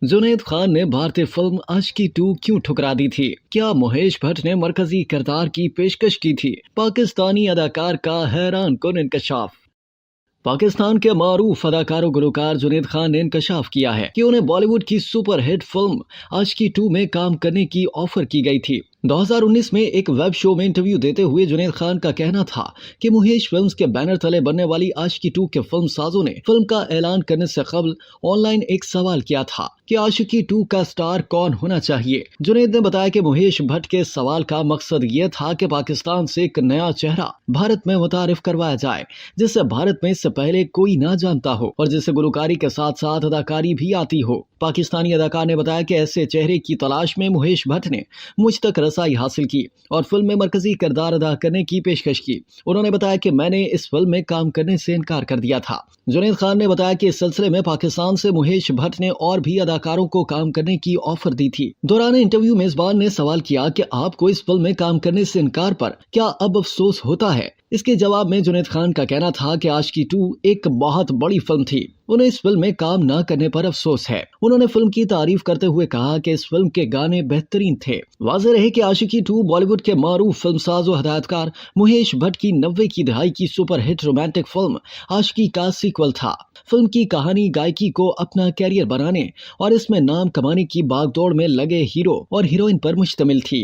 जुनैद खान ने भारतीय फिल्म आशिकी 2 क्यों ठुकरा दी थी? क्या महेश भट्ट ने मरकजी किरदार की पेशकश की थी? पाकिस्तानी अदाकार का हैरान कुन इंकशाफ। पाकिस्तान के मारूफ अदाकार और गुलकार जुनैद खान ने इंकशाफ किया है कि उन्हें बॉलीवुड की सुपरहिट फिल्म आशिकी 2 में काम करने की ऑफर की गई थी। 2019 में एक वेब शो में इंटरव्यू देते हुए जुनैद खान का कहना था कि मुहेश फिल्म्स के बैनर तले बनने वाली आशिकी 2 के फिल्म साजों ने फिल्म का ऐलान करने से कबल ऑनलाइन एक सवाल किया था कि आशिकी 2 का स्टार कौन होना चाहिए। जुनैद ने बताया कि मुहेश भट्ट के सवाल का मकसद ये था कि पाकिस्तान से एक नया चेहरा भारत में मुतारिफ करवाया जाए, जिससे भारत में इससे पहले कोई ना जानता हो और जिससे गुलकारी के साथ साथ अदाकारी भी आती हो। पाकिस्तानी अदाकार ने बताया कि ऐसे चेहरे की तलाश में मुहेश भट्ट ने मुझ तक रसाई हासिल की और फिल्म में मरकजी किरदार अदा करने की पेशकश की। उन्होंने बताया कि मैंने इस फिल्म में काम करने से इनकार कर दिया था। जुनैद खान ने बताया कि इस सिलसिले में पाकिस्तान से मुहेश भट्ट ने और भी अदाकारों को काम करने की ऑफर दी थी। दौरान इंटरव्यू मेजबान ने सवाल किया कि आपको इस फिल्म में काम करने से इनकार पर क्या अब अफसोस होता है? इसके जवाब में जुनैद खान का कहना था कि आशिकी 2 एक बहुत बड़ी फिल्म थी, उन्हें इस फिल्म में काम न करने पर अफसोस है। उन्होंने फिल्म की तारीफ करते हुए कहा कि इस फिल्म के गाने बेहतरीन थे। वाज़ेह रहे कि आशिकी 2 बॉलीवुड के मारूफ फिल्मसाज और हदायतकार मुहेश भट्ट की 90 की दहाई की सुपरहिट रोमांटिक फिल्म आशिकी का सीक्वल था। फिल्म की कहानी गायकी को अपना कैरियर बनाने और इसमें नाम कमाने की बागदौड़ में लगे हीरो और हीरोइन पर मुश्तमिल थी।